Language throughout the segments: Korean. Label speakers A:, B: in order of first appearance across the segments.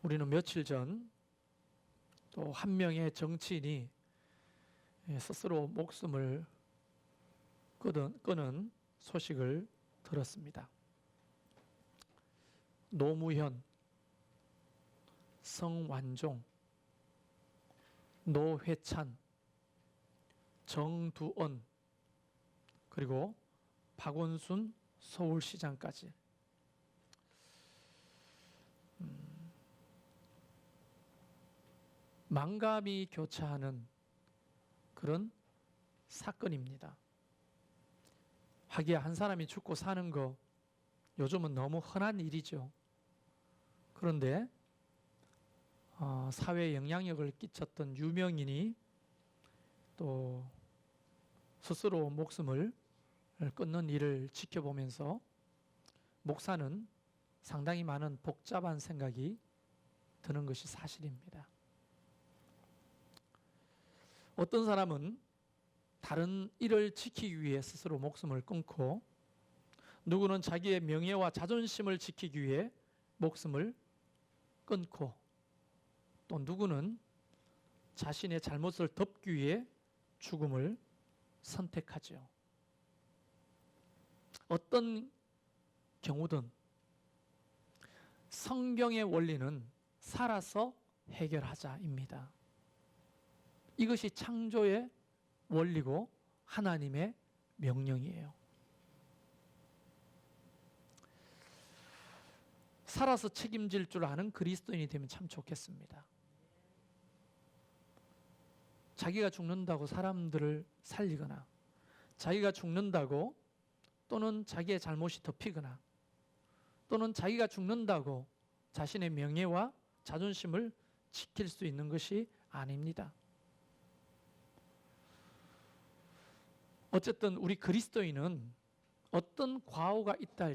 A: 우리는 며칠 전 또 한 명의 정치인이 스스로 목숨을 끊은 소식을 들었습니다. 노무현, 성완종, 노회찬, 정두원, 그리고 박원순 서울시장까지 만감이 교차하는 그런 사건입니다. 하기야 한 사람이 죽고 사는 거 요즘은 너무 흔한 일이죠. 그런데 사회에 영향력을 끼쳤던 유명인이 또 스스로 목숨을 끊는 일을 지켜보면서 목사는 상당히 많은 복잡한 생각이 드는 것이 사실입니다. 어떤 사람은 다른 일을 지키기 위해 스스로 목숨을 끊고, 누구는 자기의 명예와 자존심을 지키기 위해 목숨을 끊고, 또 누구는 자신의 잘못을 덮기 위해 죽음을 선택하죠. 어떤 경우든 성경의 원리는 살아서 해결하자입니다. 이것이 창조의 원리고 하나님의 명령이에요. 살아서 책임질 줄 아는 그리스도인이 되면 참 좋겠습니다. 자기가 죽는다고 사람들을 살리거나, 자기가 죽는다고 또는 자기의 잘못이 덮이거나, 또는 자기가 죽는다고 자신의 명예와 자존심을 지킬 수 있는 것이 아닙니다. 어쨌든 우리 그리스도인은 어떤 과오가 있다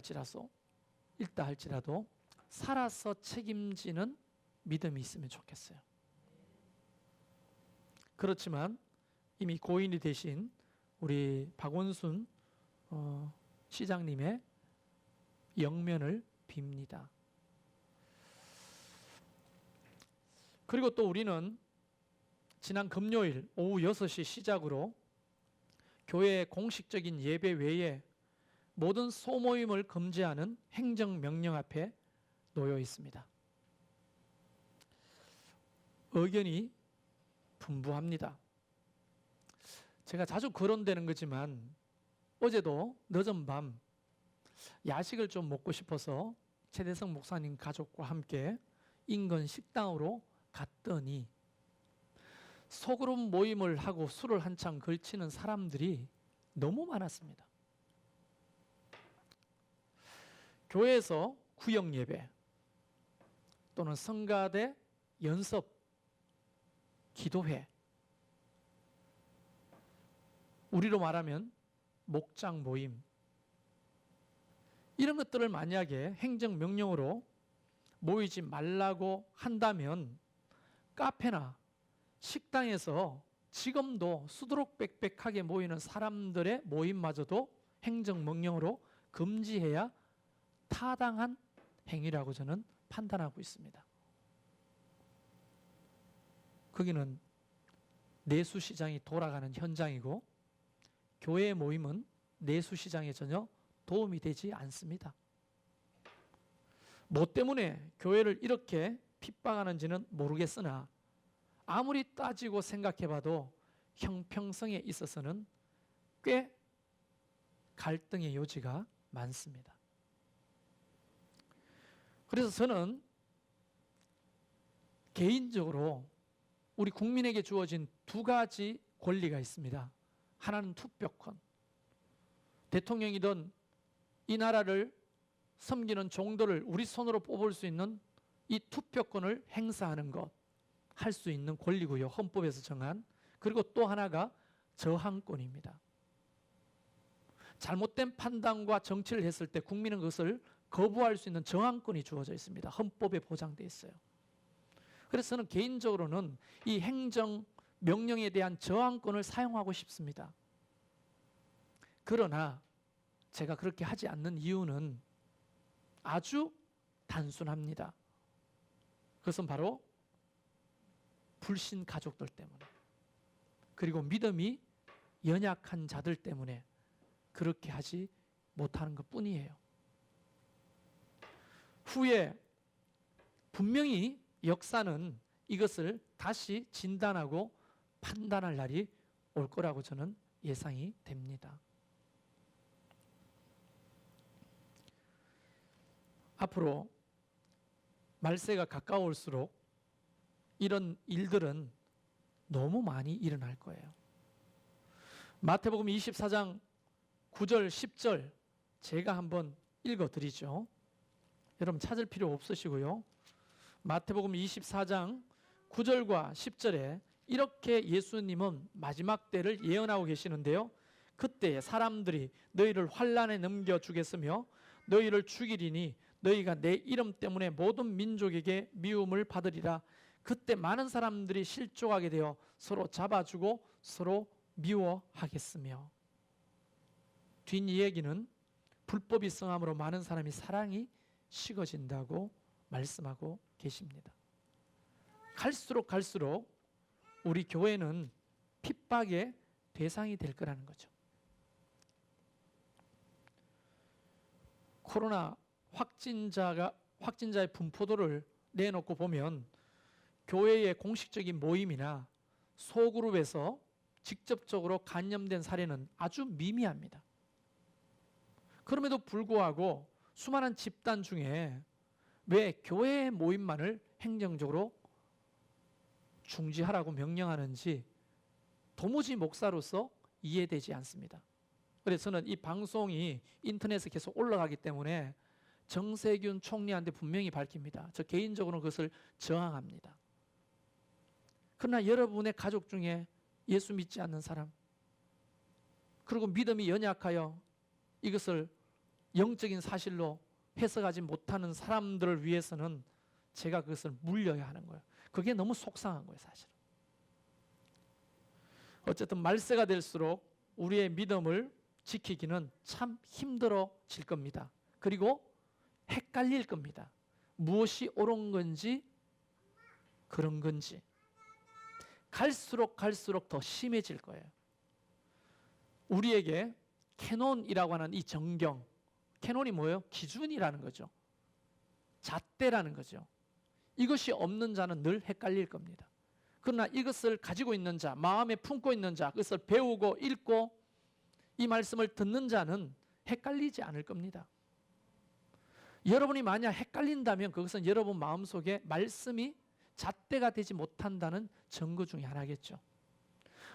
A: 할지라도 살아서 책임지는 믿음이 있으면 좋겠어요. 그렇지만 이미 고인이 되신 우리 박원순 시장님의 영면을 빕니다. 그리고 또 우리는 지난 금요일 오후 6시 시작으로 교회의 공식적인 예배 외에 모든 소모임을 금지하는 행정명령 앞에 놓여 있습니다. 의견이 분분합니다. 제가 자주 거론되는 거지만 어제도 늦은 밤 야식을 좀 먹고 싶어서 최대성 목사님 가족과 함께 인근 식당으로 갔더니 소그룹 모임을 하고 술을 한창 걸치는 사람들이 너무 많았습니다. 교회에서 구역 예배 또는 성가대 연습 기도회, 우리로 말하면 목장 모임, 이런 것들을 만약에 행정명령으로 모이지 말라고 한다면 카페나 식당에서 지금도 수두룩빽빽하게 모이는 사람들의 모임마저도 행정명령으로 금지해야 타당한 행위라고 저는 판단하고 있습니다. 거기는 내수시장이 돌아가는 현장이고 교회의 모임은 내수시장에 전혀 도움이 되지 않습니다. 뭐 때문에 교회를 이렇게 핍박하는지는 모르겠으나 아무리 따지고 생각해봐도 형평성에 있어서는 꽤 갈등의 요지가 많습니다. 그래서 저는 개인적으로 우리 국민에게 주어진 두 가지 권리가 있습니다. 하나는 투표권. 대통령이든 이 나라를 섬기는 종들을 우리 손으로 뽑을 수 있는 이 투표권을 행사하는 것, 할 수 있는 권리고요. 헌법에서 정한. 그리고 또 하나가 저항권입니다. 잘못된 판단과 정치를 했을 때 국민은 그것을 거부할 수 있는 저항권이 주어져 있습니다. 헌법에 보장되어 있어요. 그래서 저는 개인적으로는 이 행정 명령에 대한 저항권을 사용하고 싶습니다. 그러나 제가 그렇게 하지 않는 이유는 아주 단순합니다. 그것은 바로 불신 가족들 때문에, 그리고 믿음이 연약한 자들 때문에 그렇게 하지 못하는 것 뿐이에요. 후에 분명히 역사는 이것을 다시 진단하고 판단할 날이 올 거라고 저는 예상이 됩니다. 앞으로 말세가 가까울수록 이런 일들은 너무 많이 일어날 거예요. 마태복음 24장 9절 10절 제가 한번 읽어드리죠. 여러분 찾을 필요 없으시고요. 마태복음 24장 9절과 10절에 이렇게 예수님은 마지막 때를 예언하고 계시는데요. 그때 사람들이 너희를 환난에 넘겨주겠으며 너희를 죽이리니 너희가 내 이름 때문에 모든 민족에게 미움을 받으리라. 그때 많은 사람들이 실족하게 되어 서로 잡아주고 서로 미워하겠으며. 뒷이야기는 불법이 성함으로 많은 사람이 사랑이 식어진다고 말씀하고 계십니다. 갈수록 우리 교회는 핍박의 대상이 될 거라는 거죠. 코로나 확진자의 분포도를 내놓고 보면 교회의 공식적인 모임이나 소그룹에서 직접적으로 감염된 사례는 아주 미미합니다. 그럼에도 불구하고 수많은 집단 중에 왜 교회의 모임만을 행정적으로 중지하라고 명령하는지 도무지 목사로서 이해되지 않습니다. 그래서 저는 이 방송이 인터넷에 계속 올라가기 때문에 정세균 총리한테 분명히 밝힙니다. 저 개인적으로는 그것을 저항합니다. 그러나 여러분의 가족 중에 예수 믿지 않는 사람, 그리고 믿음이 연약하여 이것을 영적인 사실로 해석하지 못하는 사람들을 위해서는 제가 그것을 물려야 하는 거예요. 그게 너무 속상한 거예요, 사실은. 어쨌든 말세가 될수록 우리의 믿음을 지키기는 참 힘들어질 겁니다. 그리고 헷갈릴 겁니다. 무엇이 옳은 건지 그런 건지. 갈수록 더 심해질 거예요. 우리에게 캐논이라고 하는 이 정경, 캐논이 뭐예요? 기준이라는 거죠. 잣대라는 거죠. 이것이 없는 자는 늘 헷갈릴 겁니다. 그러나 이것을 가지고 있는 자, 마음에 품고 있는 자, 그것을 배우고 읽고 이 말씀을 듣는 자는 헷갈리지 않을 겁니다. 여러분이 만약 헷갈린다면 그것은 여러분 마음속에 말씀이 잣대가 되지 못한다는 증거 중에 하나겠죠.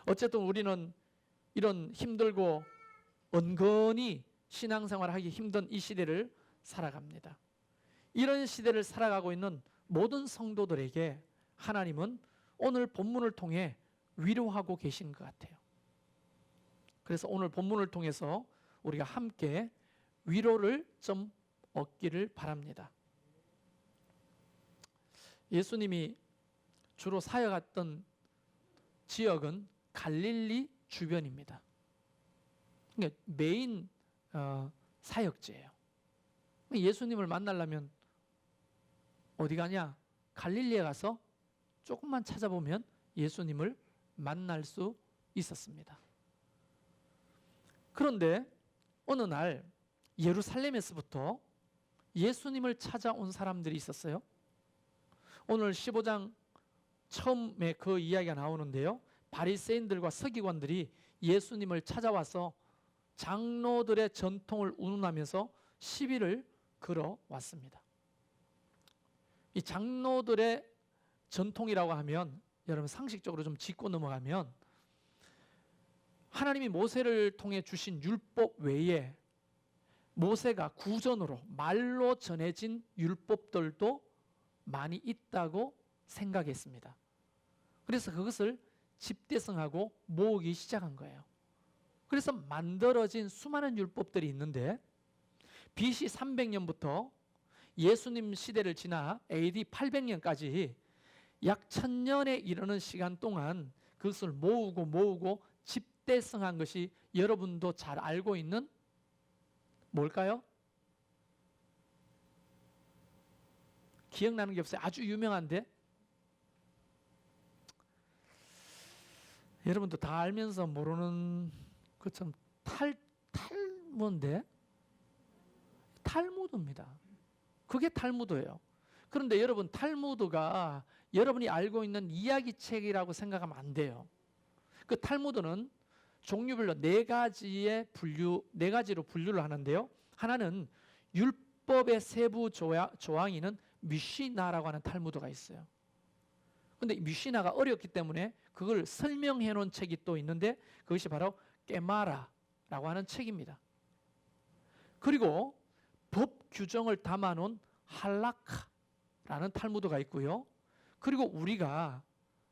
A: 어쨌든 우리는 이런 힘들고 은근히 신앙생활을 하기 힘든 이 시대를 살아갑니다. 이런 시대를 살아가고 있는 모든 성도들에게 하나님은 오늘 본문을 통해 위로하고 계신 것 같아요. 그래서 오늘 본문을 통해서 우리가 함께 위로를 좀 얻기를 바랍니다. 예수님이 주로 사역했던 지역은 갈릴리 주변입니다. 그러니까 메인 사역지예요. 예수님을 만나려면 어디 가냐? 갈릴리에 가서 조금만 찾아보면 예수님을 만날 수 있었습니다. 그런데 어느 날 예루살렘에서부터 예수님을 찾아온 사람들이 있었어요. 오늘 15장 처음에 그 이야기가 나오는데요. 바리새인들과 서기관들이 예수님을 찾아와서 장로들의 전통을 운운하면서 시비를 걸어왔습니다. 이 장로들의 전통이라고 하면 여러분 상식적으로 좀 짚고 넘어가면 하나님이 모세를 통해 주신 율법 외에 모세가 구전으로 말로 전해진 율법들도 많이 있다고 생각했습니다. 그래서 그것을 집대성하고 모으기 시작한 거예요. 그래서 만들어진 수많은 율법들이 있는데 BC 300년부터 예수님 시대를 지나 AD 800년까지 약 1000년에 이르는 시간 동안 그것을 모으고 집대성한 것이 여러분도 잘 알고 있는 뭘까요? 기억나는 게 없어요? 아주 유명한데 여러분도 다 알면서 모르는 것처럼 탈무인데 탈무드입니다. 그게 탈무드예요. 그런데 여러분 탈무드가 여러분이 알고 있는 이야기책이라고 생각하면 안 돼요. 그 탈무드는 종류별로 네 가지로 분류를 하는데요. 하나는 율법의 세부 조항이는 미시나라고 하는 탈무드가 있어요. 근데 미시나가 어렵기 때문에 그걸 설명해 놓은 책이 또 있는데 그것이 바로 게마라라고 하는 책입니다. 그리고 법 규정을 담아 놓은 할라카라는 탈무드가 있고요. 그리고 우리가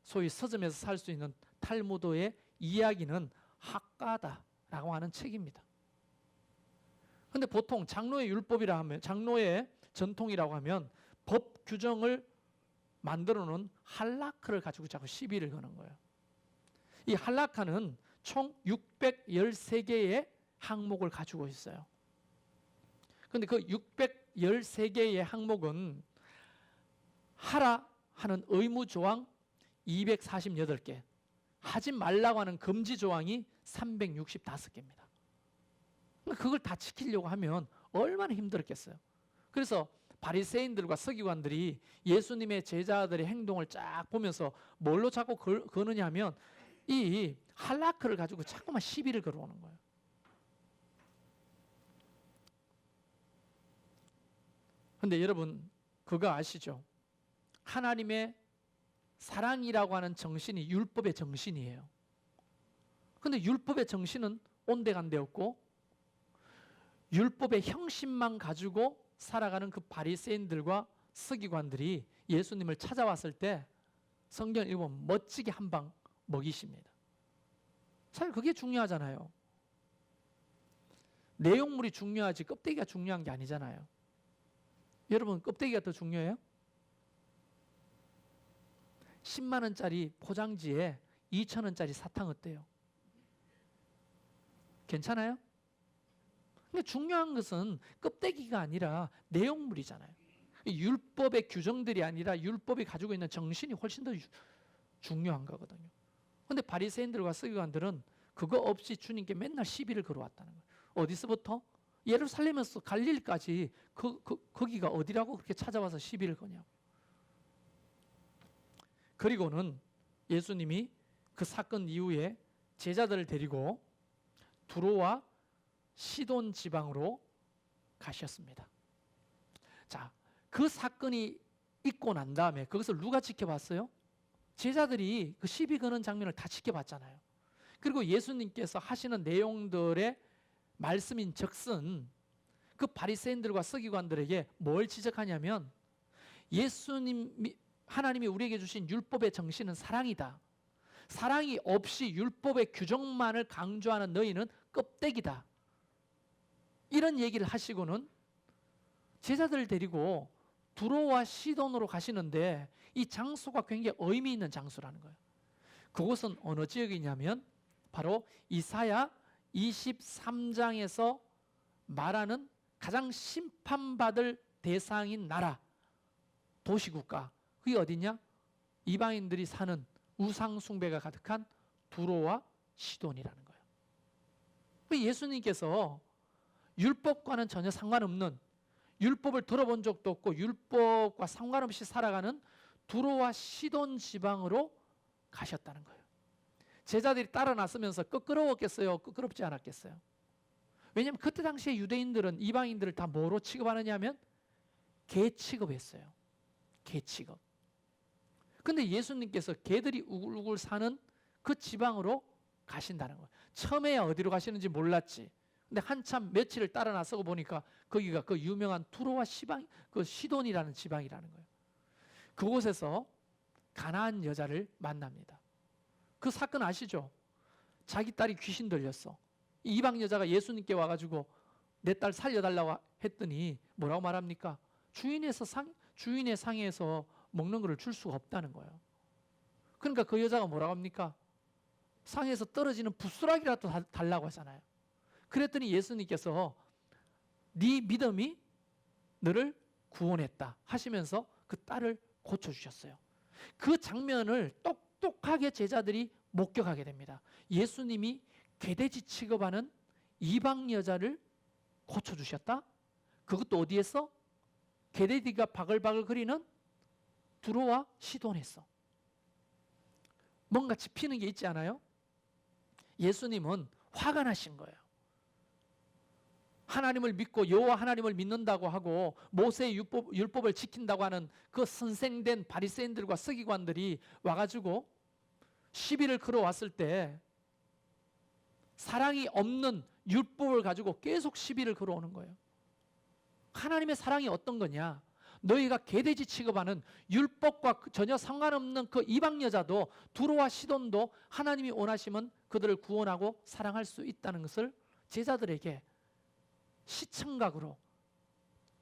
A: 소위 서점에서 살 수 있는 탈무드의 이야기는 학가다라고 하는 책입니다. 근데 보통 장로의 율법이라 하면 장로의 전통이라고 하면 법 규정을 만들어 놓은 할라카를 가지고 자꾸 시비를 거는 거예요. 이 할라카는 총 613개의 항목을 가지고 있어요. 그런데 그 613개의 항목은 하라 하는 의무 조항 248개, 하지 말라고 하는 금지 조항이 365개입니다. 그걸 다 지키려고 하면 얼마나 힘들었겠어요. 그래서 바리새인들과 서기관들이 예수님의 제자들의 행동을 쫙 보면서 뭘로 자꾸 거느냐 하면 이 할라크를 가지고 자꾸만 시비를 걸어오는 거예요. 그런데 여러분 그거 아시죠? 하나님의 사랑이라고 하는 정신이 율법의 정신이에요. 그런데 율법의 정신은 온데간데 없고 율법의 형식만 가지고 살아가는 그 바리새인들과 서기관들이 예수님을 찾아왔을 때 성경을 읽으면 멋지게 한 방 먹이십니다. 사실 그게 중요하잖아요. 내용물이 중요하지 껍데기가 중요한 게 아니잖아요. 여러분 껍데기가 더 중요해요? 10만 원짜리 포장지에 2천 원짜리 사탕 어때요? 괜찮아요? 근데 중요한 것은 껍데기가 아니라 내용물이잖아요. 율법의 규정들이 아니라 율법이 가지고 있는 정신이 훨씬 더 중요한 거거든요. 그런데 바리새인들과 서기관들은 그거 없이 주님께 맨날 시비를 걸어왔다는 거예요. 어디서부터? 예루살렘에서 갈릴리까지 거기가 어디라고 그렇게 찾아와서 시비를 거냐고. 그리고는 예수님이 그 사건 이후에 제자들을 데리고 두로와 시돈 지방으로 가셨습니다. 자, 그 사건이 있고 난 다음에 그것을 누가 지켜봤어요? 제자들이 그 시비 거는 장면을 다 지켜봤잖아요. 그리고 예수님께서 하시는 내용들의 말씀인 적슨 그 바리새인들과 서기관들에게 뭘 지적하냐면 하나님이 우리에게 주신 율법의 정신은 사랑이다. 사랑이 없이 율법의 규정만을 강조하는 너희는 껍데기다. 이런 얘기를 하시고는 제자들을 데리고 두로와 시돈으로 가시는데 이 장소가 굉장히 의미 있는 장소라는 거예요. 그곳은 어느 지역이냐면 바로 이사야 23장에서 말하는 가장 심판받을 대상인 나라, 도시국가. 그게 어디냐? 이방인들이 사는 우상 숭배가 가득한 두로와 시돈이라는 거예요. 예수님께서 율법과는 전혀 상관없는, 율법을 들어본 적도 없고 율법과 상관없이 살아가는 두로와 시돈 지방으로 가셨다는 거예요. 제자들이 따라 나서면서 껄끄러웠겠어요? 껄끄럽지 않았겠어요? 왜냐하면 그때 당시에 유대인들은 이방인들을 다 뭐로 취급하느냐 하면 개 취급했어요. 개 취급. 근데 예수님께서 개들이 우글우글 사는 그 지방으로 가신다는 거예요. 처음에 어디로 가시는지 몰랐지. 근데 한참 며칠을 따라 나서고 보니까 거기가 그 유명한 두로와 그 시돈이라는 지방이라는 거예요. 그곳에서 가나안 여자를 만납니다. 그 사건 아시죠? 자기 딸이 귀신 들렸어. 이방 여자가 예수님께 와가지고 내 딸 살려달라고 했더니 뭐라고 말합니까? 주인의 상에서 먹는 것을 줄 수가 없다는 거예요. 그러니까 그 여자가 뭐라고 합니까? 상에서 떨어지는 부스락이라도 달라고 하잖아요. 그랬더니 예수님께서 네 믿음이 너를 구원했다 하시면서 그 딸을 고쳐주셨어요. 그 장면을 똑똑하게 제자들이 목격하게 됩니다. 예수님이 개돼지 취급하는 이방 여자를 고쳐주셨다? 그것도 어디에서? 개돼지가 바글바글 거리는 두로와 시돈에서. 뭔가 짚히는 게 있지 않아요? 예수님은 화가 나신 거예요. 하나님을 믿고 여호와 하나님을 믿는다고 하고 모세의 율법을 지킨다고 하는 그 선생된 바리새인들과 서기관들이 와가지고 시비를 걸어왔을 때 사랑이 없는 율법을 가지고 계속 시비를 걸어오는 거예요. 하나님의 사랑이 어떤 거냐? 너희가 개돼지 취급하는 율법과 전혀 상관없는 그 이방 여자도 두로와 시돈도 하나님이 원하시면 그들을 구원하고 사랑할 수 있다는 것을 제자들에게 시청각으로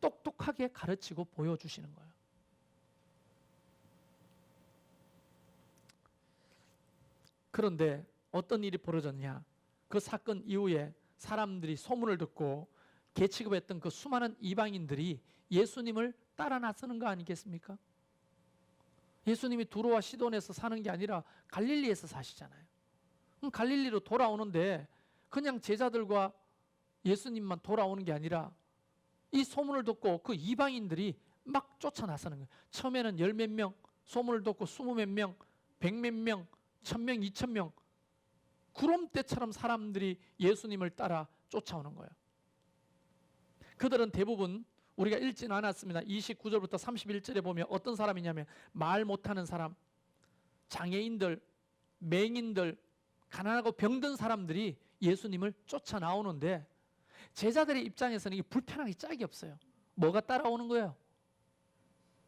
A: 똑똑하게 가르치고 보여주시는 거예요. 그런데 어떤 일이 벌어졌냐? 그 사건 이후에 사람들이 소문을 듣고 개 취급했던 그 수많은 이방인들이 예수님을 따라 나서는 거 아니겠습니까? 예수님이 두로와 시돈에서 사는 게 아니라 갈릴리에서 사시잖아요. 그럼 갈릴리로 돌아오는데 그냥 제자들과 예수님만 돌아오는 게 아니라 이 소문을 듣고 그 이방인들이 막 쫓아 나서는 거예요. 처음에는 10몇 명, 소문을 듣고 20몇 명, 100몇 명, 1000명, 2000명, 구름대처럼 사람들이 예수님을 따라 쫓아오는 거예요. 그들은 대부분 우리가 읽지는 않았습니다. 29절부터 31절에 보면 어떤 사람이냐면 말 못하는 사람, 장애인들, 맹인들, 가난하고 병든 사람들이 예수님을 쫓아 나오는데 제자들의 입장에서는 이게 불편하기 짝이 없어요. 뭐가 따라오는 거예요?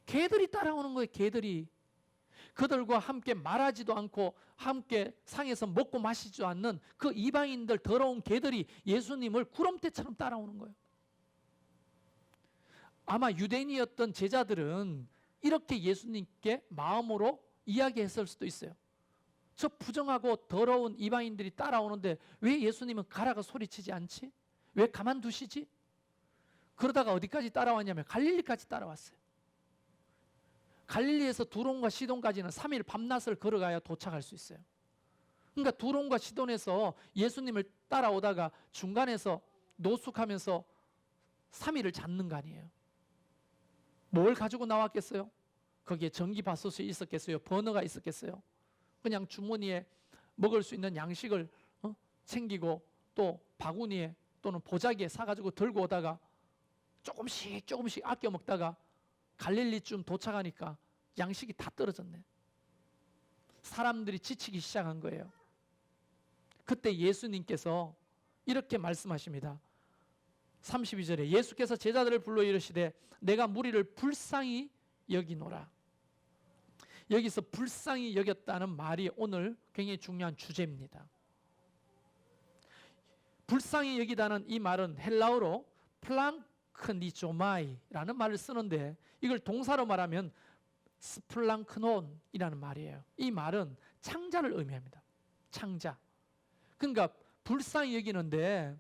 A: 개들이 따라오는 거예요. 개들이. 그들과 함께 말하지도 않고 함께 상에서 먹고 마시지도 않는 그 이방인들 더러운 개들이 예수님을 구름대처럼 따라오는 거예요. 아마 유대인이었던 제자들은 이렇게 예수님께 마음으로 이야기했을 수도 있어요. 저 부정하고 더러운 이방인들이 따라오는데 왜 예수님은 가라가 소리치지 않지? 왜 가만두시지? 그러다가 어디까지 따라왔냐면 갈릴리까지 따라왔어요. 갈릴리에서 두론과 시돈까지는 3일 밤낮을 걸어가야 도착할 수 있어요. 그러니까 두론과 시돈에서 예수님을 따라오다가 중간에서 노숙하면서 3일을 잤는 거 아니에요. 뭘 가지고 나왔겠어요? 거기에 전기밥솥이 있었겠어요? 버너가 있었겠어요? 그냥 주머니에 먹을 수 있는 양식을 챙기고 또 바구니에 또는 보자기에 사가지고 들고 오다가 조금씩 아껴 먹다가 갈릴리쯤 도착하니까 양식이 다 떨어졌네. 사람들이 지치기 시작한 거예요. 그때 예수님께서 이렇게 말씀하십니다. 32절에 예수께서 제자들을 불러 이르시되 내가 무리를 불쌍히 여기노라. 여기서 불쌍히 여겼다는 말이 오늘 굉장히 중요한 주제입니다. 불쌍히 여기다는 이 말은 헬라어로 플랑크니조마이라는 말을 쓰는데 이걸 동사로 말하면 스플랑크논이라는 말이에요. 이 말은 창자를 의미합니다. 창자. 그러니까 불쌍히 여기는데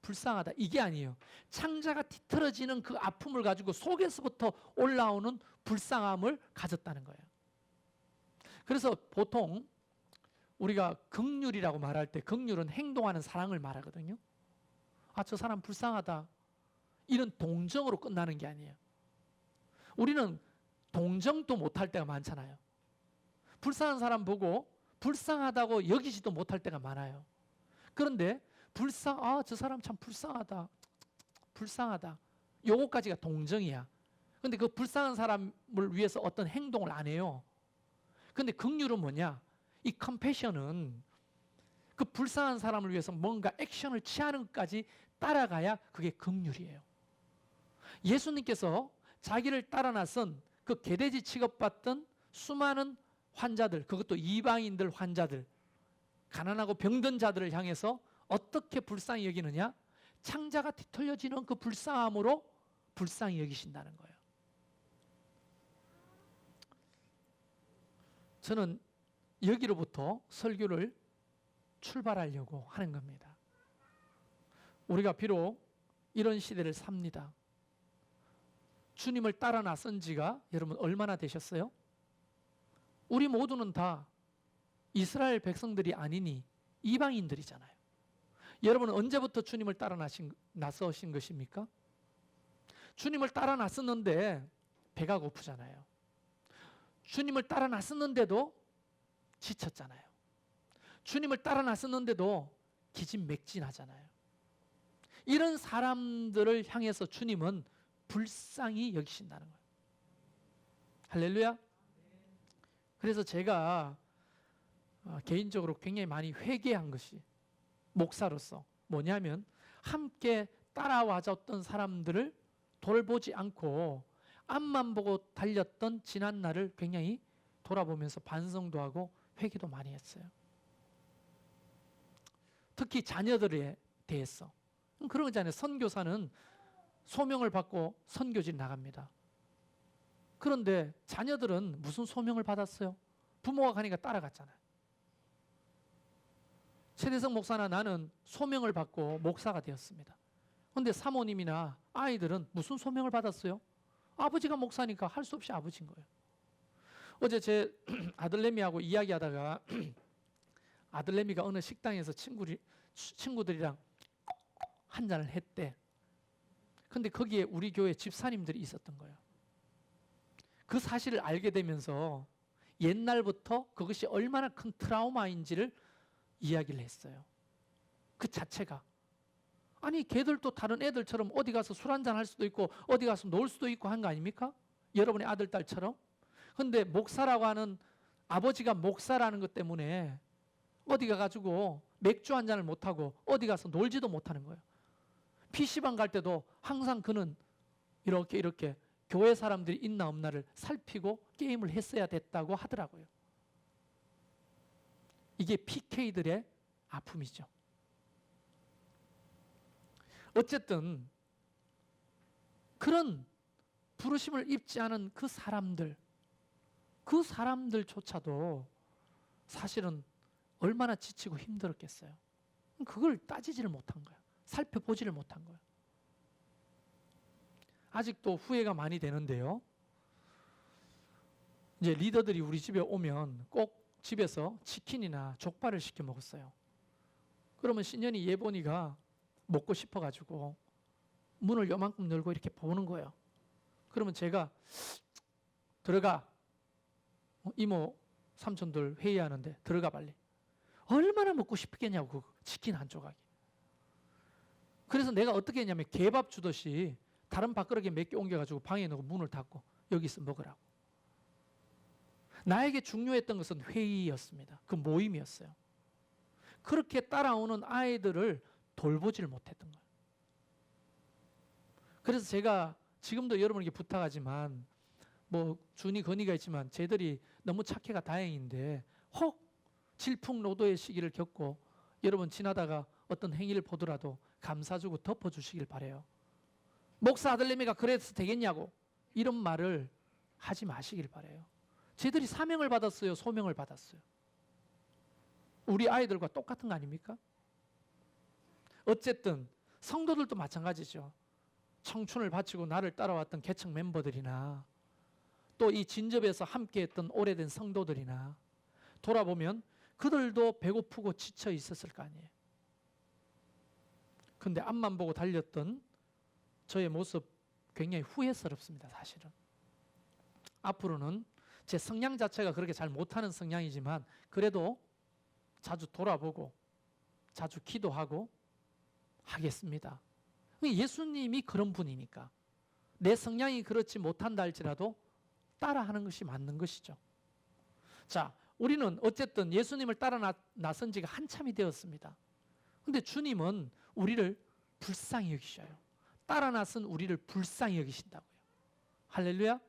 A: 불쌍하다 이게 아니에요. 창자가 뒤틀어지는 그 아픔을 가지고 속에서부터 올라오는 불쌍함을 가졌다는 거예요. 그래서 보통 우리가 긍휼이라고 말할 때 긍휼은 행동하는 사랑을 말하거든요. 아, 저 사람 불쌍하다. 이런 동정으로 끝나는 게 아니에요. 우리는 동정도 못할 때가 많잖아요. 불쌍한 사람 보고 불쌍하다고 여기지도 못할 때가 많아요. 그런데 저 사람 참 불쌍하다. 불쌍하다. 요거까지가 동정이야. 근데 그 불쌍한 사람을 위해서 어떤 행동을 안 해요. 근데 긍휼은 뭐냐? 이 컴패션은 그 불쌍한 사람을 위해서 뭔가 액션을 취하는 것까지 따라가야 그게 긍휼이에요. 예수님께서 자기를 따라 나선 그 개돼지 취급받던 수많은 환자들, 그것도 이방인들 환자들, 가난하고 병든 자들을 향해서 어떻게 불쌍히 여기느냐? 창자가 뒤틀려지는 그 불쌍함으로 불쌍히 여기신다는 거예요. 저는 여기로부터 설교를 출발하려고 하는 겁니다. 우리가 비록 이런 시대를 삽니다. 주님을 따라 나선 지가 여러분 얼마나 되셨어요? 우리 모두는 다 이스라엘 백성들이 아니니 이방인들이잖아요. 여러분은 언제부터 주님을 따라 나서신 것입니까? 주님을 따라 나섰는데 배가 고프잖아요. 주님을 따라 나섰는데도 지쳤잖아요. 주님을 따라 나섰는데도 기진맥진하잖아요. 이런 사람들을 향해서 주님은 불쌍히 여기신다는 거예요. 할렐루야. 그래서 제가 개인적으로 굉장히 많이 회개한 것이 목사로서 뭐냐면 함께 따라와줬던 사람들을 돌보지 않고 앞만 보고 달렸던 지난 날을 굉장히 돌아보면서 반성도 하고 회개도 많이 했어요. 특히 자녀들에 대해서. 그런 거잖아요. 선교사는 소명을 받고 선교지를 나갑니다. 그런데 자녀들은 무슨 소명을 받았어요? 부모가 가니까 따라갔잖아요. 최대성 목사나 나는 소명을 받고 목사가 되었습니다. 그런데 사모님이나 아이들은 무슨 소명을 받았어요? 아버지가 목사니까 할 수 없이 아버지인 거예요. 어제 제 아들내미하고 이야기하다가 아들내미가 어느 식당에서 친구들이랑 한잔을 했대. 근데 거기에 우리 교회 집사님들이 있었던 거예요. 그 사실을 알게 되면서 옛날부터 그것이 얼마나 큰 트라우마인지를 이야기를 했어요. 그 자체가. 아니 걔들도 다른 애들처럼 어디 가서 술 한잔 할 수도 있고 어디 가서 놀 수도 있고 한 거 아닙니까? 여러분의 아들, 딸처럼. 근데 목사라고 하는 아버지가 목사라는 것 때문에 어디 가가지고 맥주 한 잔을 못하고 어디 가서 놀지도 못하는 거예요. PC방 갈 때도 항상 그는 이렇게 교회 사람들이 있나 없나를 살피고 게임을 했어야 됐다고 하더라고요. 이게 PK들의 아픔이죠. 어쨌든 그런 부르심을 입지 않은 그 사람들조차도 사실은 얼마나 지치고 힘들었겠어요. 그걸 따지지를 못한 거예요. 살펴보지를 못한 거예요. 아직도 후회가 많이 되는데요. 이제 리더들이 우리 집에 오면 꼭 집에서 치킨이나 족발을 시켜 먹었어요. 그러면 신년이 예본이가 먹고 싶어가지고 문을 요만큼 열고 이렇게 보는 거예요. 그러면 제가 들어가. 이모 삼촌들 회의하는데 들어가 빨리. 얼마나 먹고 싶겠냐고 그 치킨 한 조각이. 그래서 내가 어떻게 했냐면 개밥 주듯이 다른 밥그릇에 몇 개 옮겨가지고 방에 넣고 문을 닫고 여기서 먹으라고. 나에게 중요했던 것은 회의였습니다. 그 모임이었어요. 그렇게 따라오는 아이들을 돌보지를 못했던 거예요. 그래서 제가 지금도 여러분에게 부탁하지만 뭐 준이 건이가 있지만 쟤들이 너무 착해가 다행인데 혹 질풍노도의 시기를 겪고 여러분 지나다가 어떤 행위를 보더라도 감사주고 덮어주시길 바라요. 목사 아들내미가 그래서 되겠냐고 이런 말을 하지 마시길 바라요. 쟤들이 사명을 받았어요? 소명을 받았어요? 우리 아이들과 똑같은 거 아닙니까? 어쨌든 성도들도 마찬가지죠. 청춘을 바치고 나를 따라왔던 개척 멤버들이나 또 이 진접에서 함께했던 오래된 성도들이나 돌아보면 그들도 배고프고 지쳐 있었을 거 아니에요. 근데 앞만 보고 달렸던 저의 모습 굉장히 후회스럽습니다. 사실은 앞으로는 제 성향 자체가 그렇게 잘 못하는 성향이지만 그래도 자주 돌아보고 자주 기도하고 하겠습니다. 예수님이 그런 분이니까 내 성향이 그렇지 못한다 할지라도 따라하는 것이 맞는 것이죠. 자, 우리는 어쨌든 예수님을 따라 나선 지가 한참이 되었습니다. 그런데 주님은 우리를 불쌍히 여기셔요. 따라 나선 우리를 불쌍히 여기신다고요. 할렐루야.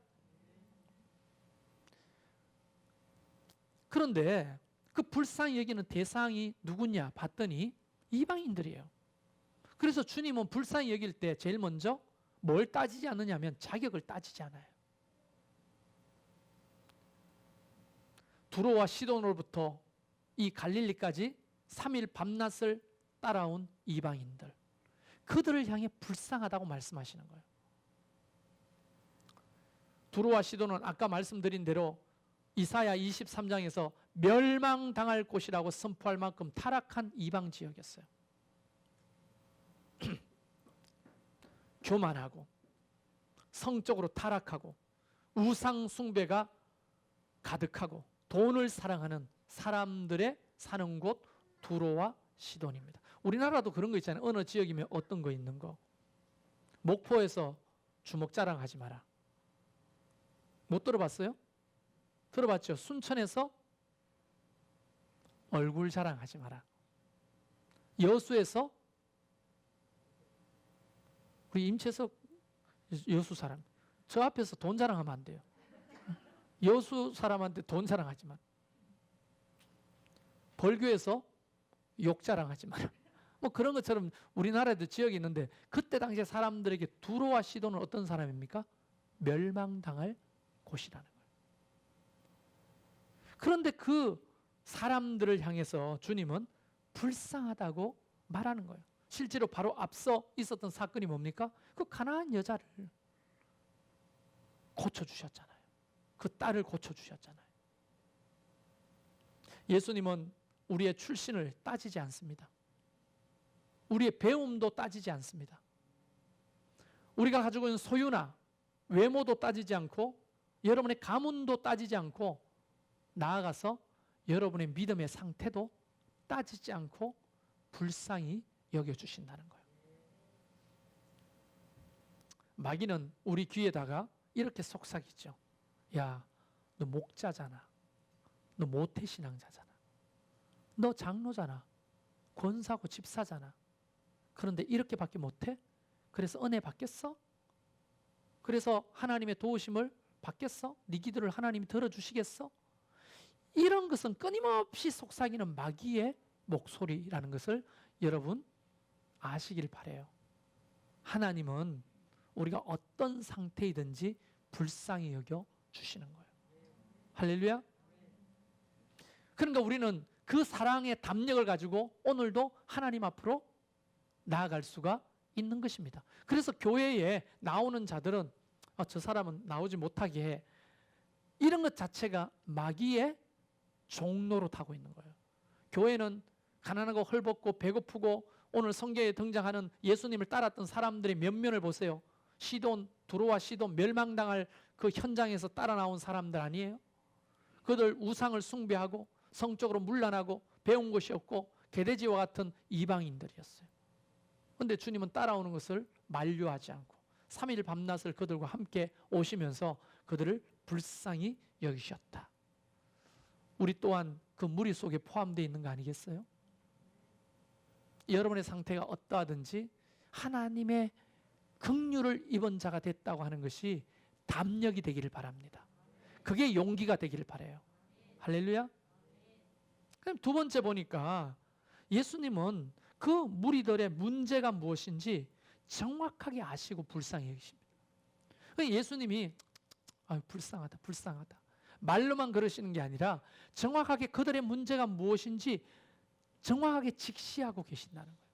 A: 그런데 그 불쌍히 여기는 대상이 누구냐 봤더니 이방인들이에요. 그래서 주님은 불쌍히 여길 때 제일 먼저 뭘 따지지 않느냐면 자격을 따지지 않아요. 두로와 시돈으로부터 이 갈릴리까지 3일 밤낮을 따라온 이방인들, 그들을 향해 불쌍하다고 말씀하시는 거예요. 두로와 시돈은 아까 말씀드린 대로 이사야 23장에서 멸망당할 곳이라고 선포할 만큼 타락한 이방 지역이었어요. 교만하고 성적으로 타락하고 우상 숭배가 가득하고 돈을 사랑하는 사람들의 사는 곳 두로와 시돈입니다. 우리나라도 그런 거 있잖아요. 어느 지역이면 어떤 거 있는 거. 목포에서 주먹 자랑하지 마라. 못 들어봤어요? 들어봤죠? 순천에서 얼굴 자랑하지 마라. 여수에서 우리 임채석 여수 사람, 저 앞에서 돈 자랑하면 안 돼요. 여수 사람한테 돈 자랑하지 마. 벌교에서 욕 자랑하지 마라. 뭐 그런 것처럼 우리나라에도 지역이 있는데 그때 당시에 사람들에게 두로와 시돈은 어떤 사람입니까? 멸망당할 곳이라는 거예요. 그런데 그 사람들을 향해서 주님은 불쌍하다고 말하는 거예요. 실제로 바로 앞서 있었던 사건이 뭡니까? 그 가나안 여자를 고쳐주셨잖아요. 그 딸을 고쳐주셨잖아요. 예수님은 우리의 출신을 따지지 않습니다. 우리의 배움도 따지지 않습니다. 우리가 가지고 있는 소유나 외모도 따지지 않고 여러분의 가문도 따지지 않고 나아가서 여러분의 믿음의 상태도 따지지 않고 불쌍히 여겨주신다는 거예요. 마귀는 우리 귀에다가 이렇게 속삭이죠. 야, 너 목자잖아. 너 모태신앙자잖아. 너 장로잖아. 권사고 집사잖아. 그런데 이렇게밖에 못해? 그래서 은혜 받겠어? 그래서 하나님의 도우심을 받겠어? 네 기도를 하나님이 들어주시겠어? 이런 것은 끊임없이 속삭이는 마귀의 목소리라는 것을 여러분 아시길 바라요. 하나님은 우리가 어떤 상태이든지 불쌍히 여겨 주시는 거예요. 할렐루야. 그러니까 우리는 그 사랑의 담력을 가지고 오늘도 하나님 앞으로 나아갈 수가 있는 것입니다. 그래서 교회에 나오는 자들은 저 사람은 나오지 못하게 해. 이런 것 자체가 마귀의 종로로 타고 있는 거예요. 교회는 가난하고 헐벗고 배고프고 오늘 성경에 등장하는 예수님을 따랐던 사람들의 면면을 보세요. 시돈, 두로와 시돈 멸망당할 그 현장에서 따라 나온 사람들 아니에요? 그들 우상을 숭배하고 성적으로 문란하고 배운 것이 없고 개돼지와 같은 이방인들이었어요. 그런데 주님은 따라오는 것을 만류하지 않고 3일 밤낮을 그들과 함께 오시면서 그들을 불쌍히 여기셨다. 우리 또한 그 무리 속에 포함되어 있는 거 아니겠어요? 여러분의 상태가 어떠하든지 하나님의 긍휼을 입은 자가 됐다고 하는 것이 담력이 되기를 바랍니다. 그게 용기가 되기를 바라요. 할렐루야. 그럼 두 번째 보니까 예수님은 그 무리들의 문제가 무엇인지 정확하게 아시고 불쌍히 여기십니다. 예수님이 불쌍하다 불쌍하다 말로만 그러시는 게 아니라 정확하게 그들의 문제가 무엇인지 정확하게 직시하고 계신다는 거예요.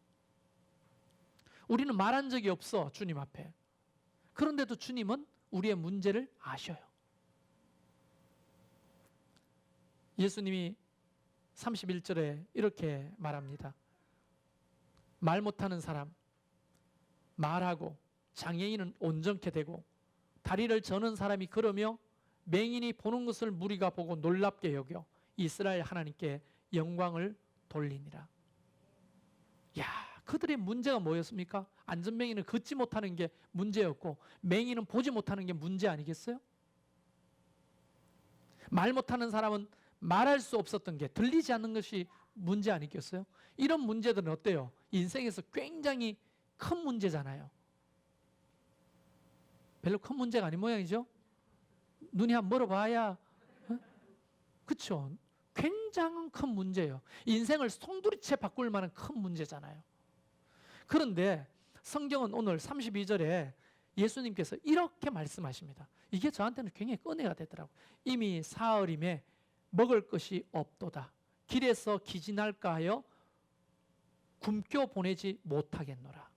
A: 우리는 말한 적이 없어 주님 앞에. 그런데도 주님은 우리의 문제를 아셔요. 예수님이 31절에 이렇게 말합니다. 말 못하는 사람, 말하고 장애인은 온전케 되고 다리를 저는 사람이 걸으며 맹인이 보는 것을 무리가 보고 놀랍게 여겨 이스라엘 하나님께 영광을 돌리니라. 야, 그들의 문제가 뭐였습니까? 안전맹이는 걷지 못하는 게 문제였고 맹인은 보지 못하는 게 문제 아니겠어요? 말 못하는 사람은 말할 수 없었던 게 들리지 않는 것이 문제 아니겠어요? 이런 문제들은 어때요? 인생에서 굉장히 큰 문제잖아요. 별로 큰 문제가 아닌 모양이죠? 눈이 한번 멀어봐야 그렇죠? 굉장히 큰 문제예요. 인생을 송두리째 바꿀 만한 큰 문제잖아요. 그런데 성경은 오늘 32절에 예수님께서 이렇게 말씀하십니다. 이게 저한테는 굉장히 은혜가 되더라고요. 이미 사흘임에 먹을 것이 없도다. 길에서 기진할까 하여 굶겨 보내지 못하겠노라.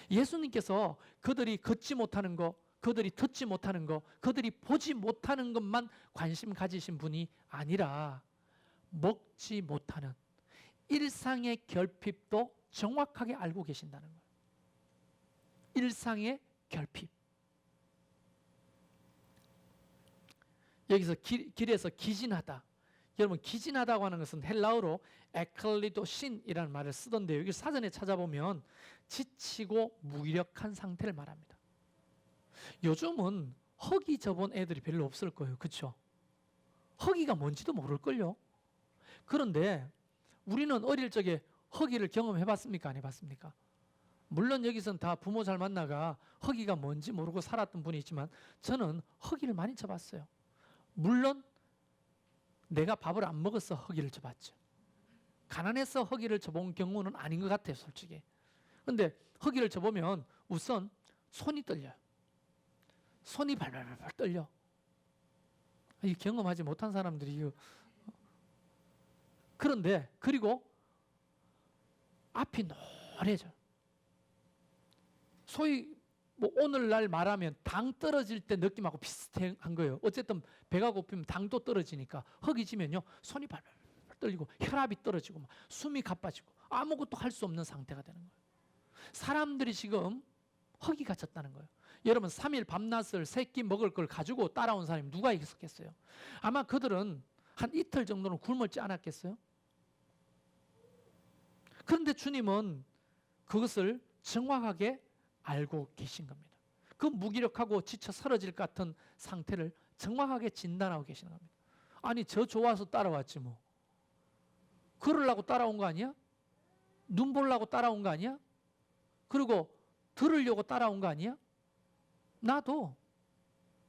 A: 예수님께서 그들이 걷지 못하는 거, 그들이 듣지 못하는 것, 그들이 보지 못하는 것만 관심 가지신 분이 아니라 먹지 못하는 일상의 결핍도 정확하게 알고 계신다는 거예요. 일상의 결핍. 여기서 길에서 기진하다. 여러분, 기진하다고 하는 것은 헬라어로 에클리도신이라는 말을 쓰던데요. 여기 사전에 찾아보면 지치고 무기력한 상태를 말합니다. 요즘은 허기 접은 애들이 별로 없을 거예요. 그렇죠? 허기가 뭔지도 모를걸요. 그런데 우리는 어릴 적에 허기를 경험해 봤습니까? 안 해봤습니까? 물론 여기서는 다 부모 잘 만나가 허기가 뭔지 모르고 살았던 분이 있지만 저는 허기를 많이 쳐봤어요. 물론 내가 밥을 안 먹어서 허기를 쳐봤죠. 가난해서 허기를 쳐본 경우는 아닌 것 같아요, 솔직히. 근데 허기를 쳐보면 우선 손이 떨려요. 손이 발발발 떨려. 이 경험하지 못한 사람들이. 그런데 그리고 앞이 노래져. 소위 뭐 오늘날 말하면 당 떨어질 때 느낌하고 비슷한 거예요. 어쨌든 배가 고프면 당도 떨어지니까 허기지면요 손이 발발 떨리고 혈압이 떨어지고 막 숨이 가빠지고 아무것도 할 수 없는 상태가 되는 거예요. 사람들이 지금 허기가 졌다는 거예요. 여러분 3일 밤낮을 세 끼 먹을 걸 가지고 따라온 사람이 누가 있었겠어요? 아마 그들은 한 이틀 정도는 굶었지 않았겠어요? 그런데 주님은 그것을 정확하게 알고 계신 겁니다. 그 무기력하고 지쳐 쓰러질 것 같은 상태를 정확하게 진단하고 계시는 겁니다. 아니 저 좋아서 따라왔지 뭐. 걸으려고 따라온 거 아니야? 눈 보려고 따라온 거 아니야? 그리고 들으려고 따라온 거 아니야? 나도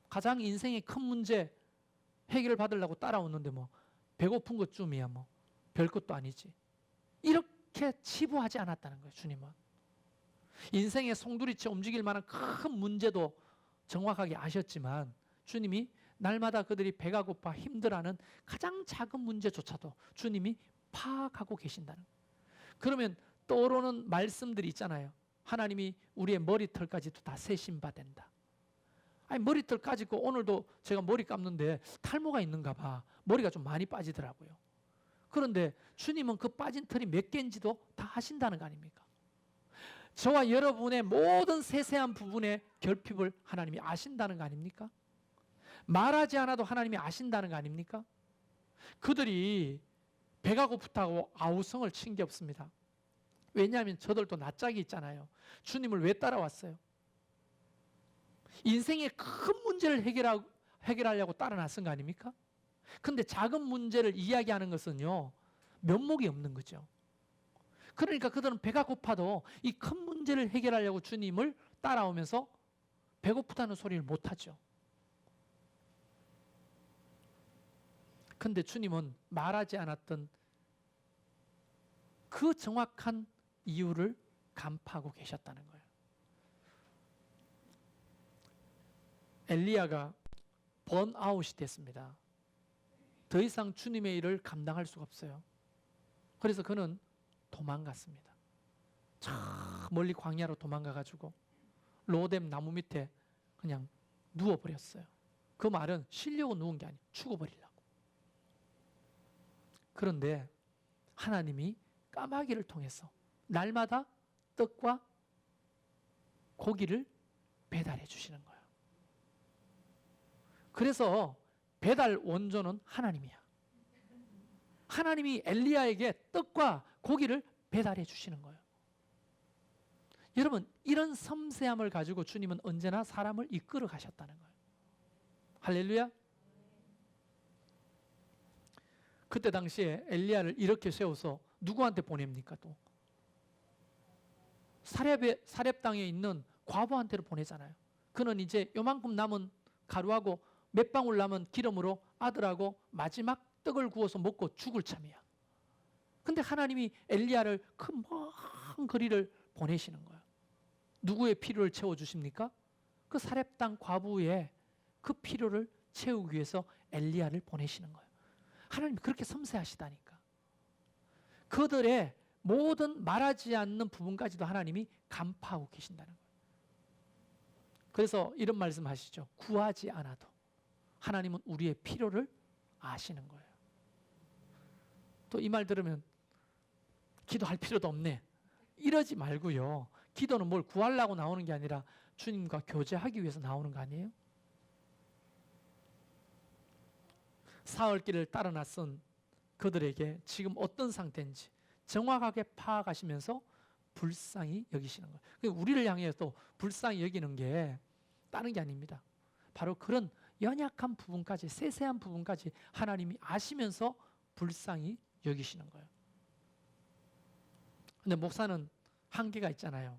A: 가장 인생의 큰 문제 해결을 받으려고 따라왔는데 뭐 배고픈 것쯤이야 뭐 별것도 아니지. 이렇게 치부하지 않았다는 거예요. 주님은. 인생의 송두리째 움직일 만한 큰 문제도 정확하게 아셨지만 주님이 날마다 그들이 배가 고파 힘들어하는 가장 작은 문제조차도 주님이 파악하고 계신다는 거예요. 그러면 떠오르는 말씀들이 있잖아요. 하나님이 우리의 머리털까지도 다 세신 바 된다. 아니 머리털 까지고 오늘도 제가 머리 감는데 탈모가 있는가 봐. 머리가 좀 많이 빠지더라고요. 그런데 주님은 그 빠진 털이 몇 개인지도 다 아신다는 거 아닙니까? 저와 여러분의 모든 세세한 부분의 결핍을 하나님이 아신다는 거 아닙니까? 말하지 않아도 하나님이 아신다는 거 아닙니까? 그들이 배가 고프다고 아우성을 친 게 없습니다. 왜냐하면 저들도 낯짝이 있잖아요. 주님을 왜 따라왔어요? 인생의 큰 문제를 해결하려고 따라 나선 거 아닙니까? 근데 작은 문제를 이야기하는 것은요 면목이 없는 거죠. 그러니까 그들은 배가 고파도 이 큰 문제를 해결하려고 주님을 따라오면서 배고프다는 소리를 못하죠. 근데 주님은 말하지 않았던 그 정확한 이유를 간파하고 계셨다는 거예요. 엘리야가 번아웃이 됐습니다. 더 이상 주님의 일을 감당할 수가 없어요. 그래서 그는 도망갔습니다. 저 멀리 광야로 도망가가지고 로뎀 나무 밑에 그냥 누워버렸어요. 그 말은 쉬려고 누운 게 아니에요. 죽어버리려고. 그런데 하나님이 까마귀를 통해서 날마다 떡과 고기를 배달해 주시는 거예요. 그래서 배달 원조는 하나님이야. 하나님이 엘리야에게 떡과 고기를 배달해 주시는 거예요. 여러분 이런 섬세함을 가지고 주님은 언제나 사람을 이끌어 가셨다는 거예요. 할렐루야. 그때 당시에 엘리야를 이렇게 세워서 누구한테 보냅니까? 또 사렙 땅에 있는 과부한테로 보내잖아요. 그는 이제 요만큼 남은 가루하고 몇 방울 남은 기름으로 아들하고 마지막 떡을 구워서 먹고 죽을 참이야. 근데 하나님이 엘리야를 그 먼 거리를 보내시는 거예요. 누구의 필요를 채워주십니까? 그 사렙 땅 과부의 그 필요를 채우기 위해서 엘리야를 보내시는 거예요. 하나님이 그렇게 섬세하시다니까. 그들의 모든 말하지 않는 부분까지도 하나님이 간파하고 계신다는 거예요. 그래서 이런 말씀 하시죠. 구하지 않아도 하나님은 우리의 필요를 아시는 거예요. 또 이 말 들으면 기도할 필요도 없네, 이러지 말고요. 기도는 뭘 구하려고 나오는 게 아니라 주님과 교제하기 위해서 나오는 거 아니에요? 사흘길을 따라 나선 그들에게 지금 어떤 상태인지 정확하게 파악하시면서 불쌍히 여기시는 거예요. 우리를 향해 또 불쌍히 여기는 게 다른 게 아닙니다. 바로 그런 연약한 부분까지, 세세한 부분까지 하나님이 아시면서 불쌍히 여기시는 거예요. 근데 목사는 한계가 있잖아요.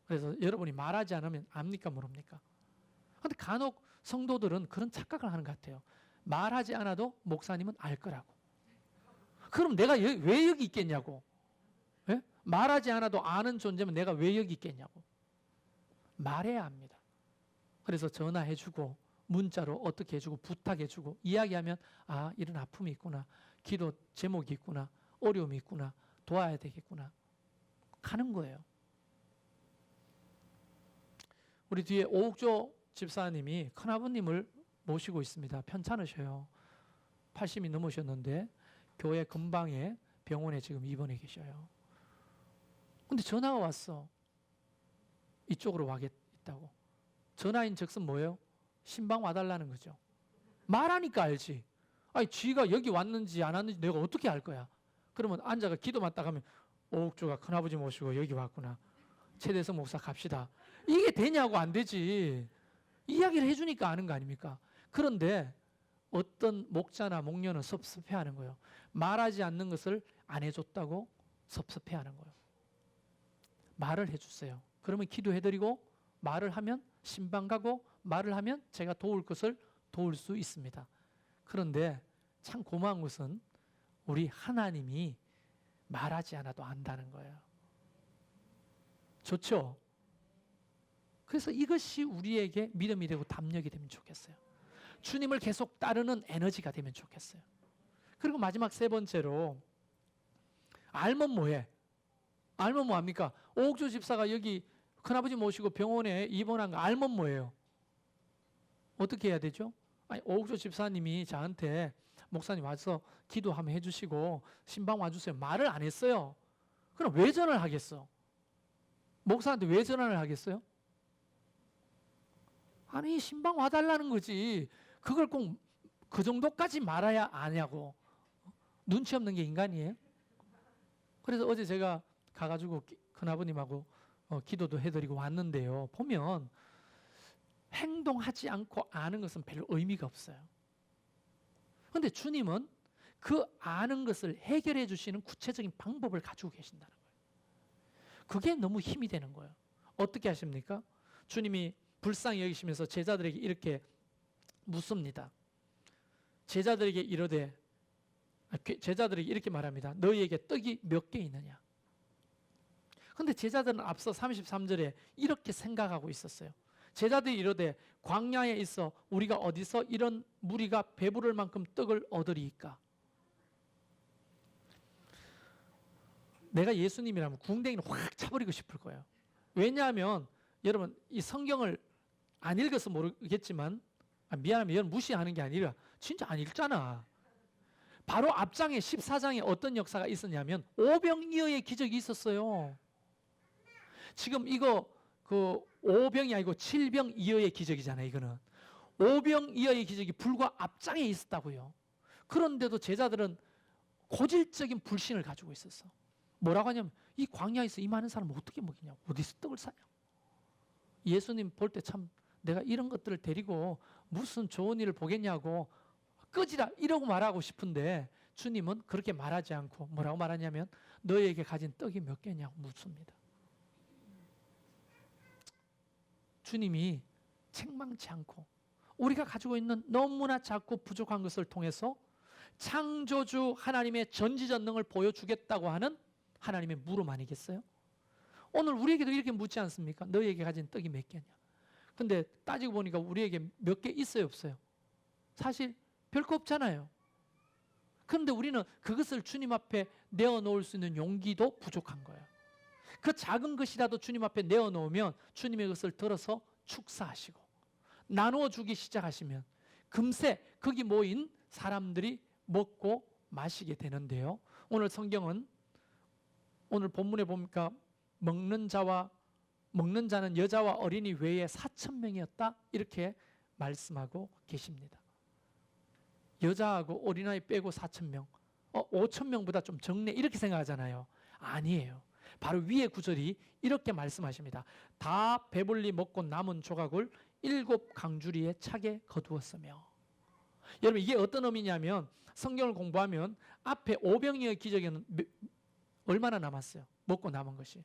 A: 그래서 여러분이 말하지 않으면 압니까 모릅니까? 근데 간혹 성도들은 그런 착각을 하는 것 같아요. 말하지 않아도 목사님은 알 거라고. 그럼 내가 왜 여기 있겠냐고. 예? 말하지 않아도 아는 존재면 내가 왜 여기 있겠냐고. 말해야 합니다. 그래서 전화해주고 문자로 어떻게 해주고 부탁해주고 이야기하면 아, 이런 아픔이 있구나, 기도 제목이 있구나, 어려움이 있구나, 도와야 되겠구나 하는 거예요. 우리 뒤에 오옥조 집사님이 큰아버님을 모시고 있습니다. 편찮으셔요. 80이 넘으셨는데 교회 근방에 병원에 지금 입원해 계셔요. 근데 전화가 왔어. 이쪽으로 와겠다고. 전화인 즉슨 뭐예요? 신방 와달라는 거죠. 말하니까 알지. 아니 쥐가 여기 왔는지 안 왔는지 내가 어떻게 알 거야. 그러면 앉아가 기도 맞다 가면 오옥조가 큰아버지 모시고 여기 왔구나, 최대성 목사 갑시다, 이게 되냐고. 안 되지. 이야기를 해주니까 아는 거 아닙니까? 그런데 어떤 목자나 목녀는 섭섭해하는 거예요. 말하지 않는 것을 안 해줬다고 섭섭해하는 거예요. 말을 해주세요. 그러면 기도해드리고, 말을 하면 신방 가고, 말을 하면 제가 도울 것을 도울 수 있습니다. 그런데 참 고마운 것은 우리 하나님이 말하지 않아도 안다는 거예요. 좋죠? 그래서 이것이 우리에게 믿음이 되고 담력이 되면 좋겠어요. 주님을 계속 따르는 에너지가 되면 좋겠어요. 그리고 마지막 세 번째로, 알면 뭐해? 알면 뭐합니까? 오옥조 집사가 여기 큰아버지 모시고 병원에 입원한 거 알면 뭐예요? 어떻게 해야 되죠? 아니, 오옥조 집사님이 저한테 목사님 와서 기도 한번 해주시고 신방 와주세요, 말을 안 했어요. 그럼 왜 전화를 하겠어? 목사한테 왜 전화를 하겠어요? 아니, 신방 와달라는 거지. 그걸 꼭 그 정도까지 말아야 아냐고. 눈치 없는 게 인간이에요? 그래서 어제 제가 가가지고 큰아버님하고 기도도 해드리고 왔는데요. 보면 행동하지 않고 아는 것은 별로 의미가 없어요. 그런데 주님은 그 아는 것을 해결해 주시는 구체적인 방법을 가지고 계신다는 거예요. 그게 너무 힘이 되는 거예요. 어떻게 하십니까? 주님이 불쌍히 여기시면서 제자들에게 이렇게 묻습니다. 제자들에게 이렇게 말합니다. 너희에게 떡이 몇 개 있느냐? 그런데 제자들은 앞서 33절에 이렇게 생각하고 있었어요. 제자들이 이르되 광야에 있어 우리가 어디서 이런 무리가 배부를 만큼 떡을 얻으리이까? 내가 예수님이라면 궁뎅이를 확 차버리고 싶을 거예요. 왜냐하면 여러분, 이 성경을 안 읽어서 모르겠지만, 미안하면 여러분 무시하는 게 아니라 진짜 안 읽잖아. 바로 앞장에 14장에 어떤 역사가 있었냐면 오병이어의 기적이 있었어요. 지금 이거 그 오병이 아니고 칠병이어의 기적이잖아요. 이거는 오병이어의 기적이 불과 앞장에 있었다고요. 그런데도 제자들은 고질적인 불신을 가지고 있었어. 뭐라고 하냐면 이 광야에서 이 많은 사람 어떻게 먹이냐고, 어디서 떡을 사냐고. 예수님 볼 때 참 내가 이런 것들을 데리고 무슨 좋은 일을 보겠냐고 꺼지라 이러고 말하고 싶은데, 주님은 그렇게 말하지 않고 뭐라고 말하냐면 너희에게 가진 떡이 몇 개냐고 묻습니다. 주님이 책망치 않고 우리가 가지고 있는 너무나 작고 부족한 것을 통해서 창조주 하나님의 전지전능을 보여주겠다고 하는 하나님의 물음 아니겠어요? 오늘 우리에게도 이렇게 묻지 않습니까? 너희에게 가진 떡이 몇 개냐? 근데 따지고 보니까 우리에게 몇 개 있어요, 없어요? 사실 별거 없잖아요. 그런데 우리는 그것을 주님 앞에 내어놓을 수 있는 용기도 부족한 거예요. 그 작은 것이라도 주님 앞에 내어놓으면 주님의 것을 들어서 축사하시고 나누어 주기 시작하시면 금세 거기 모인 사람들이 먹고 마시게 되는데요. 오늘 성경은 오늘 본문에 보니까 먹는 자는 여자와 어린이 외에 4,000명이었다 이렇게 말씀하고 계십니다. 여자하고 어린아이 빼고 4,000명, 5,000명보다 좀 적네 이렇게 생각하잖아요. 아니에요. 바로 위의 구절이 이렇게 말씀하십니다. 다 배불리 먹고 남은 조각을 7 강주리에 차게 거두었으며. 여러분 이게 어떤 의미냐면 성경을 공부하면 앞에 오병이의 기적에는 얼마나 남았어요? 먹고 남은 것이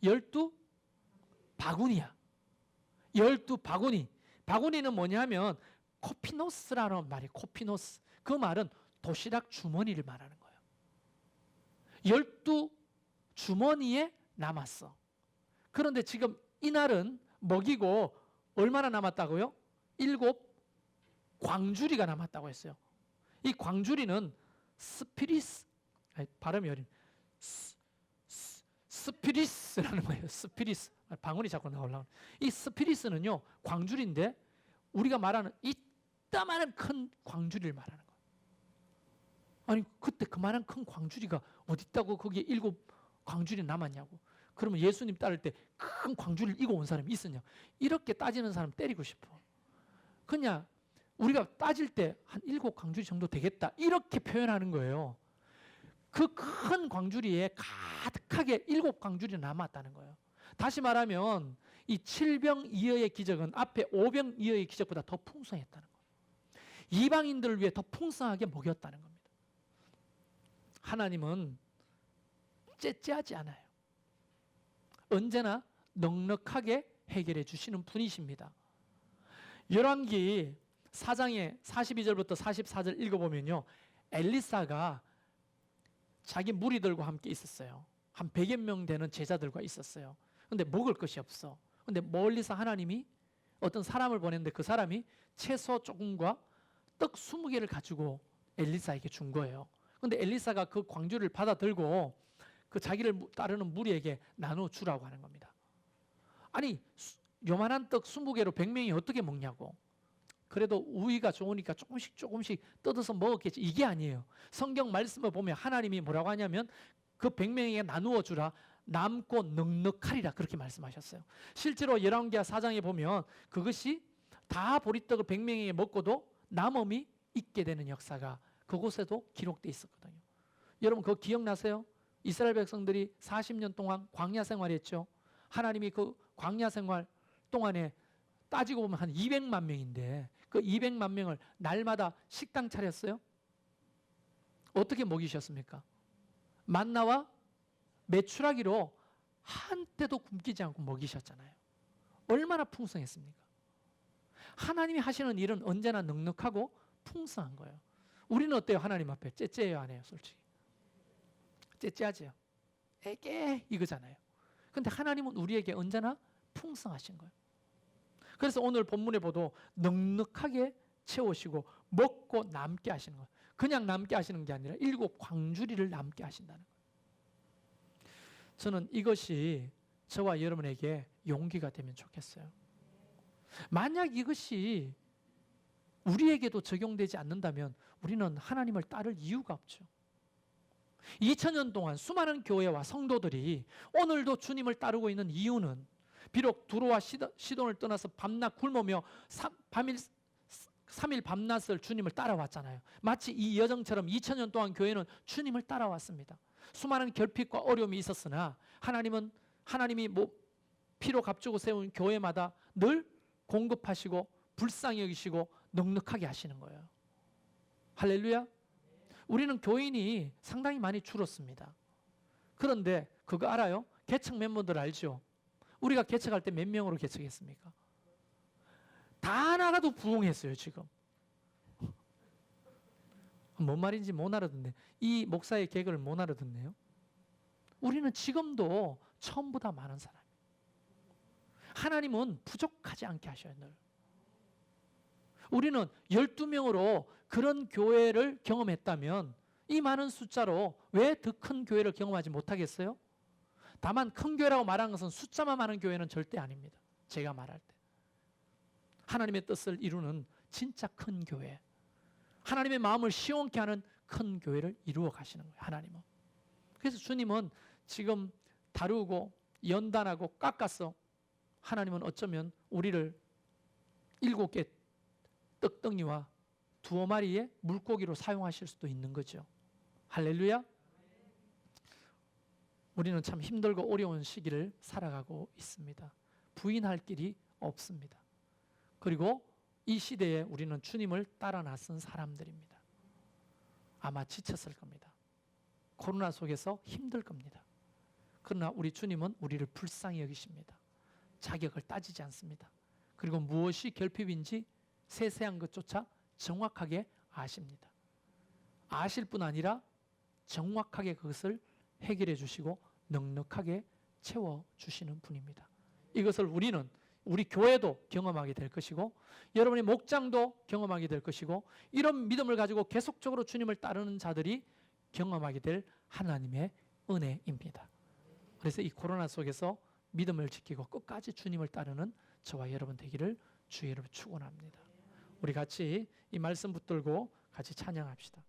A: 12바구니야. 12바구니. 바구니는 뭐냐면 코피노스라는 말이에요. 코피노스. 그 말은 도시락 주머니를 말하는 거예요. 12주머니에 남았어. 그런데 지금 이날은 먹이고 얼마나 남았다고요? 7 광주리가 남았다고 했어요. 이 광주리는 스피리스, 발음이 어린 스피리스라는 거예요. 스피리스. 방언이 자꾸 나오려고. 이 스피리스는요, 광주리인데 우리가 말하는 이따만한 큰 광주리를 말하는 거예요. 아니 그때 그만한 큰 광주리가 어디 있다고 거기에 7 광주리 남았냐고. 그러면 예수님 따를 때 큰 광주리를 이고 온 사람이 있었냐. 이렇게 따지는 사람 때리고 싶어. 그냥 우리가 따질 때 한 7 광주리 정도 되겠다 이렇게 표현하는 거예요. 그 큰 광주리에 가득하게 7 광주리 남았다는 거예요. 다시 말하면 이 7병이어의 기적은 앞에 5병이어의 기적보다 더 풍성했다는 거예요. 이방인들을 위해 더 풍성하게 먹였다는 겁니다. 하나님은 째째하지 않아요. 언제나 넉넉하게 해결해 주시는 분이십니다. 열왕기 4장의 42절부터 44절 읽어보면요, 엘리사가 자기 무리들과 함께 있었어요. 한 100여 명 되는 제자들과 있었어요. 근데 먹을 것이 없어. 근데 멀리서 하나님이 어떤 사람을 보냈는데 그 사람이 채소 조금과 떡 20개를 가지고 엘리사에게 준 거예요. 근데 엘리사가 그 광주를 받아 들고 그 자기를 따르는 무리에게 나누어 주라고 하는 겁니다. 아니 요만한 떡 20개로 100명이 어떻게 먹냐고. 그래도 우위가 좋으니까 조금씩 뜯어서 먹었겠지. 이게 아니에요. 성경 말씀을 보면 하나님이 뭐라고 하냐면 그 100명에게 나누어 주라. 남고 넉넉하리라 그렇게 말씀하셨어요. 실제로 열왕기하 4장에 보면 그것이 다 보리떡을 100명에게 먹고도 남음이 있게 되는 역사가 그곳에도 기록되어 있었거든요. 여러분 그거 기억나세요? 이스라엘 백성들이 40년 동안 광야 생활했죠. 하나님이 그 광야 생활 동안에 따지고 보면 한 200만 명인데 그 200만 명을 날마다 식당 차렸어요? 어떻게 먹이셨습니까? 만나와 메추라기로 한때도 굶기지 않고 먹이셨잖아요. 얼마나 풍성했습니까? 하나님이 하시는 일은 언제나 넉넉하고 풍성한 거예요. 우리는 어때요? 하나님 앞에 째째해요, 안 해요? 솔직히 째째하죠. 에게 이거잖아요. 근데 하나님은 우리에게 언제나 풍성하신 거예요. 그래서 오늘 본문에 보도 넉넉하게 채우시고 먹고 남게 하시는 거예요. 그냥 남게 하시는 게 아니라 7 광주리를 남게 하신다는 거예요. 저는 이것이 저와 여러분에게 용기가 되면 좋겠어요. 만약 이것이 우리에게도 적용되지 않는다면 우리는 하나님을 따를 이유가 없죠. 2000년 동안 수많은 교회와 성도들이 오늘도 주님을 따르고 있는 이유는 비록 두로와 시돈을 떠나서 밤낮 굶으며 3일 밤낮을 주님을 따라왔잖아요. 마치 이 여정처럼 2000년 동안 교회는 주님을 따라왔습니다. 수많은 결핍과 어려움이 있었으나 하나님이 피로 값주고 세운 교회마다 늘 공급하시고 불쌍히 여기시고 넉넉하게 하시는 거예요. 할렐루야. 우리는 교인이 상당히 많이 줄었습니다. 그런데 그거 알아요? 개척 멤버들 알죠? 우리가 개척할 때 몇 명으로 개척했습니까? 다 나가도 부흥했어요 지금. 뭔 말인지 못 알아듣네. 이 목사의 개그를 못 알아듣네요. 우리는 지금도 처음보다 많은 사람이에요. 하나님은 부족하지 않게 하셔요. 늘. 우리는 12명으로 그런 교회를 경험했다면 이 많은 숫자로 왜 더 큰 교회를 경험하지 못하겠어요? 다만 큰 교회라고 말하는 것은 숫자만 많은 교회는 절대 아닙니다. 제가 말할 때. 하나님의 뜻을 이루는 진짜 큰 교회, 하나님의 마음을 시원케 하는 큰 교회를 이루어 가시는 거예요, 하나님은. 그래서 주님은 지금 다루고 연단하고 깎아서 하나님은 어쩌면 우리를 7개 떡덩이와 2마리의 물고기로 사용하실 수도 있는 거죠. 할렐루야. 우리는 참 힘들고 어려운 시기를 살아가고 있습니다. 부인할 길이 없습니다. 그리고 이 시대에 우리는 주님을 따라 나선 사람들입니다. 아마 지쳤을 겁니다. 코로나 속에서 힘들 겁니다. 그러나 우리 주님은 우리를 불쌍히 여기십니다. 자격을 따지지 않습니다. 그리고 무엇이 결핍인지 세세한 것조차 정확하게 아십니다. 아실 뿐 아니라 정확하게 그것을 해결해 주시고 넉넉하게 채워주시는 분입니다. 이것을 우리는 우리 교회도 경험하게 될 것이고 여러분의 목장도 경험하게 될 것이고 이런 믿음을 가지고 계속적으로 주님을 따르는 자들이 경험하게 될 하나님의 은혜입니다. 그래서 이 코로나 속에서 믿음을 지키고 끝까지 주님을 따르는 저와 여러분 되기를 주의 이름으로 축원합니다. 우리 같이 이 말씀 붙들고 같이 찬양합시다.